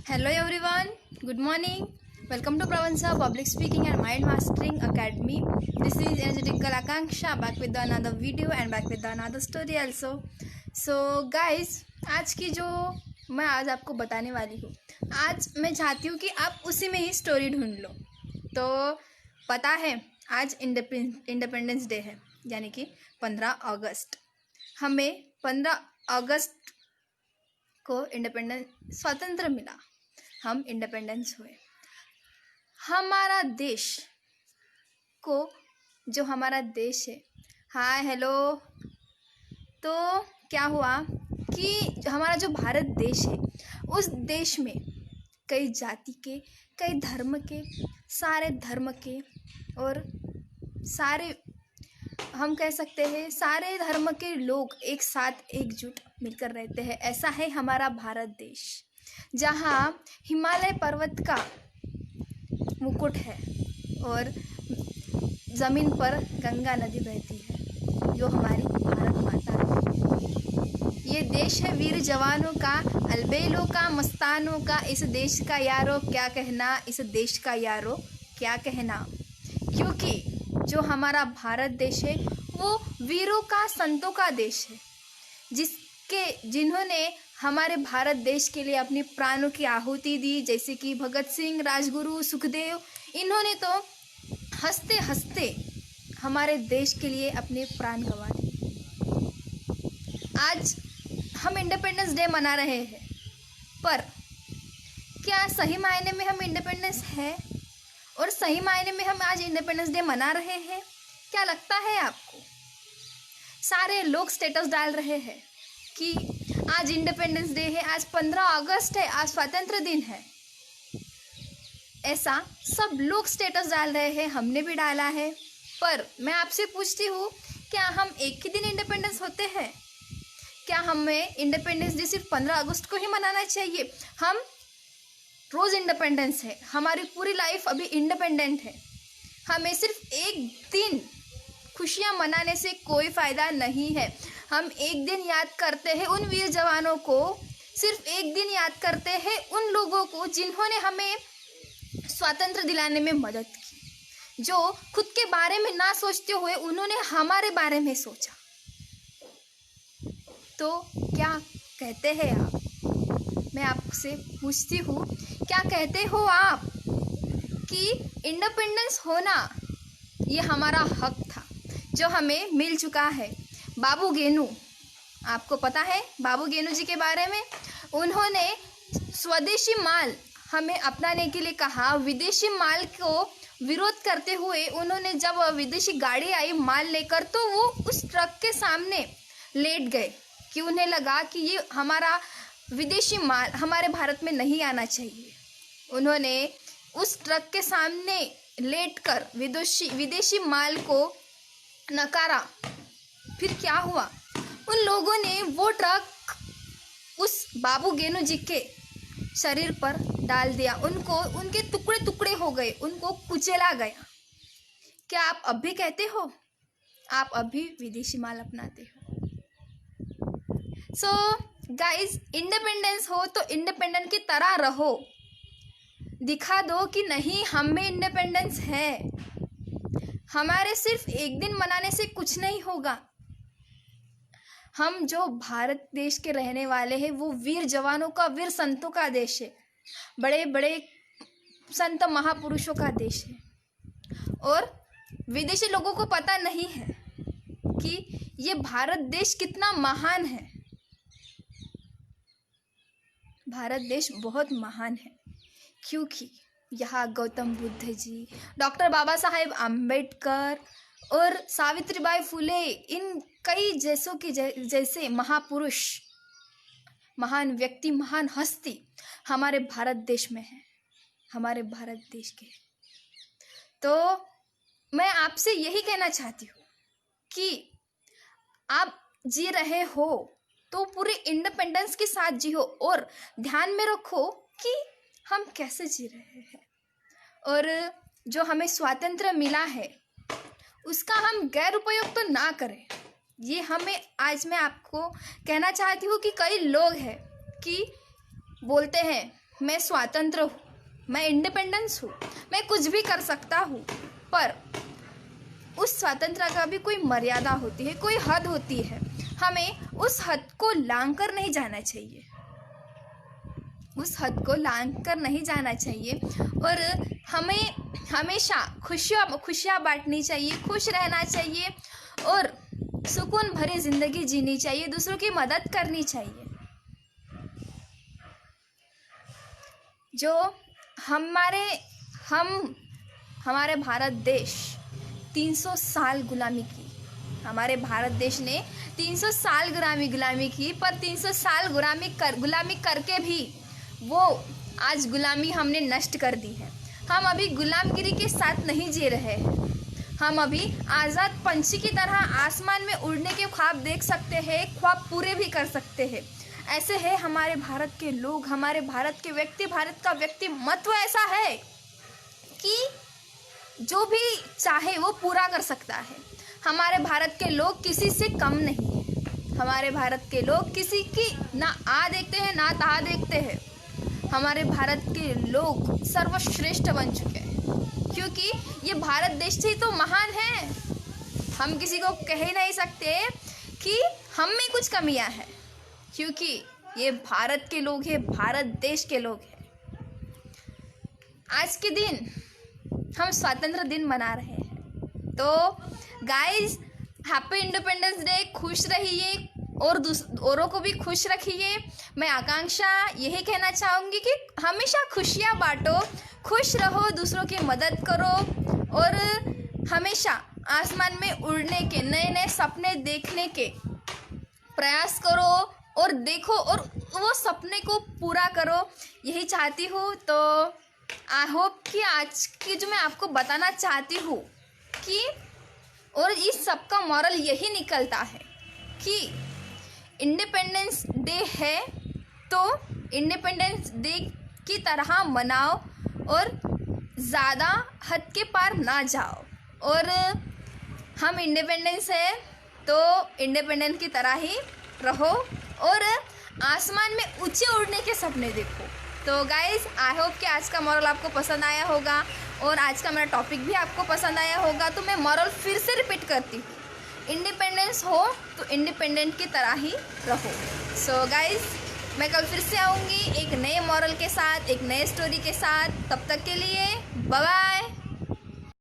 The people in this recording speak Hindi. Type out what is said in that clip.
Hello everyone, good morning. Welcome to Pravansa Public Speaking and Mind Mastering Academy. This is Energetical Akanksha back with another video and back with another story also. So guys, आज की जो मैं आज आपको बताने वाली हूँ, आज मैं चाहती हूँ कि आप उसी में ही स्टोरी ढूंढ लो। तो पता है आज इंडिपेंडेंस डे है, यानी कि 15 अगस्त। हमें 15 अगस्त को इंडिपेंडेंस स्वतंत्र मिला, हम इंडिपेंडेंस हुए। हमारा देश को जो हमारा देश है, हाय हेलो, तो क्या हुआ कि हमारा जो भारत देश है, उस देश में कई जाति के, कई धर्म के, सारे धर्म के और सारे, हम कह सकते हैं सारे धर्म के लोग एक साथ एकजुट मिलकर रहते हैं। ऐसा है हमारा भारत देश, जहाँ हिमालय पर्वत का मुकुट है और ज़मीन पर गंगा नदी बहती है, जो हमारी भारत माता है। ये देश है वीर जवानों का, अलबेलों का, मस्तानों का। इस देश का यारो क्या कहना, इस देश का यारो क्या कहना, क्योंकि जो हमारा भारत देश है वो वीरों का, संतों का देश है, जिन्होंने हमारे भारत देश के लिए अपनी प्राणों की आहुति दी। जैसे कि भगत सिंह, राजगुरु, सुखदेव, इन्होंने तो हंसते हंसते हमारे देश के लिए अपने प्राण गंवा दिए। आज हम इंडिपेंडेंस डे मना रहे हैं, पर क्या सही मायने में हम इंडिपेंडेंस है और सही मायने में हम आज इंडिपेंडेंस डे मना रहे हैं? क्या लगता है आपको? सारे लोग स्टेटस डाल रहे हैं कि आज इंडिपेंडेंस डे है, आज 15 अगस्त है, आज स्वतंत्र दिन है। ऐसा सब लोग स्टेटस डाल रहे हैं, हमने भी डाला है। पर मैं आपसे पूछती हूँ, क्या हम एक ही दिन इंडिपेंडेंस होते हैं? क्या हमें इंडिपेंडेंस डे सिर्फ 15 अगस्त को ही मनाना चाहिए? हम रोज़ इंडिपेंडेंस है, हमारी पूरी लाइफ अभी इंडिपेंडेंट है। हमें सिर्फ एक दिन खुशियाँ मनाने से कोई फ़ायदा नहीं है। हम एक दिन याद करते हैं उन वीर जवानों को, सिर्फ एक दिन याद करते हैं उन लोगों को जिन्होंने हमें स्वातंत्र दिलाने में मदद की, जो खुद के बारे में ना सोचते हुए उन्होंने हमारे बारे में सोचा। तो क्या कहते हैं आप? मैं आपसे पूछती हूँ, क्या कहते हो आप कि इंडिपेंडेंस होना ये हमारा हक था, जो हमें मिल चुका है? बाबू गेनू, आपको पता है बाबू गेनू जी के बारे में? उन्होंने स्वदेशी माल हमें अपनाने के लिए कहा। विदेशी माल को विरोध करते हुए उन्होंने, जब विदेशी गाड़ी आई माल लेकर, तो वो उस ट्रक के सामने लेट गए कि उन्हें लगा कि ये हमारा विदेशी माल हमारे भारत में नहीं आना चाहिए। उन्होंने उस ट्रक के सामने लेटकर विदेशी माल को नकारा। फिर क्या हुआ? उन लोगों ने वो ट्रक उस बाबू गेनू जी के शरीर पर डाल दिया, उनके टुकड़े टुकड़े हो गए, उनको कुचला गया। क्या आप अब भी कहते हो? आप अभी विदेशी माल अपनाते हो? सो गाइज, इंडिपेंडेंस हो तो इंडिपेंडेंट की तरह रहो, दिखा दो कि नहीं हम में इंडिपेंडेंस है। हमारे सिर्फ एक दिन मनाने से कुछ नहीं होगा। हम जो भारत देश के रहने वाले हैं, वो वीर जवानों का, वीर संतों का देश है, बड़े बड़े संत महापुरुषों का देश है। और विदेशी लोगों को पता नहीं है कि ये भारत देश कितना महान है। भारत देश बहुत महान है, क्योंकि यहाँ गौतम बुद्ध जी, डॉक्टर बाबा साहेब आम्बेडकर और सावित्रीबाई फुले, इन कई जैसे महापुरुष, महान व्यक्ति, महान हस्ती हमारे भारत देश में है, हमारे भारत देश के। तो मैं आपसे यही कहना चाहती हूँ कि आप जी रहे हो तो पूरे इंडिपेंडेंस के साथ जियो, और ध्यान में रखो कि हम कैसे जी रहे हैं, और जो हमें स्वातंत्र्य मिला है उसका हम गैर उपयोग तो ना करें। ये हमें आज मैं आपको कहना चाहती हूँ कि कई लोग हैं कि बोलते हैं मैं स्वतंत्र हूँ, मैं इंडिपेंडेंस हूँ, मैं कुछ भी कर सकता हूँ, पर उस स्वतंत्रता का भी कोई मर्यादा होती है, कोई हद होती है। हमें उस हद को लांघ कर नहीं जाना चाहिए, उस हद को लांघ कर नहीं जाना चाहिए। और हमें हमेशा खुशियाँ बांटनी चाहिए, खुश रहना चाहिए और सुकून भरी ज़िंदगी जीनी चाहिए, दूसरों की मदद करनी चाहिए। जो हमारे भारत देश 300 साल गुलामी की, हमारे भारत देश ने 300 साल गुलामी की, पर 300 साल गुलामी करके भी वो आज गुलामी हमने नष्ट कर दी है। हम अभी गुलामगिरी के साथ नहीं जी रहे हैं, हम अभी आज़ाद पंछी की तरह आसमान में उड़ने के ख्वाब देख सकते हैं, ख्वाब पूरे भी कर सकते हैं। ऐसे है हमारे भारत के लोग, हमारे भारत के व्यक्ति, भारत का व्यक्तिमत्व ऐसा है कि जो भी चाहे वो पूरा कर सकता है। हमारे भारत के लोग किसी से कम नहीं है, हमारे भारत के लोग किसी की ना आ देखते हैं ना ता देखते हैं। हमारे भारत के लोग सर्वश्रेष्ठ बन चुके हैं, क्योंकि ये भारत देश ही तो महान है। हम किसी को कह ही नहीं सकते कि हम में कुछ कमियां हैं, क्योंकि ये भारत के लोग हैं, भारत देश के लोग हैं। आज के दिन हम स्वतंत्र दिन मना रहे हैं, तो गाइस हैप्पी इंडिपेंडेंस डे। खुश रहिए और औरों को भी खुश रखिए। मैं आकांक्षा यही कहना चाहूँगी कि हमेशा खुशियाँ बांटो, खुश रहो, दूसरों की मदद करो और हमेशा आसमान में उड़ने के, नए नए सपने देखने के प्रयास करो और देखो और वो सपने को पूरा करो, यही चाहती हूँ। तो आई होप कि आज की जो मैं आपको बताना चाहती हूँ कि और इस सब का मॉरल यही निकलता है कि इंडिपेंडेंस डे है तो इंडिपेंडेंस डे की तरह मनाओ और ज़्यादा हद के पार ना जाओ। और हम इंडिपेंडेंस है तो इंडिपेंडेंस की तरह ही रहो और आसमान में ऊंचे उड़ने के सपने देखो। तो गाइज़ आई होप कि आज का मॉरल आपको पसंद आया होगा और आज का मेरा टॉपिक भी आपको पसंद आया होगा। तो मैं मॉरल फिर से रिपीट करती हूँ, इंडिपेंडेंस हो तो इंडिपेंडेंट की तरह ही रहो। सो गाइज़ मैं कल फिर से आऊँगी एक नए मॉरल के साथ, एक नए स्टोरी के साथ। तब तक के लिए बाय बाय।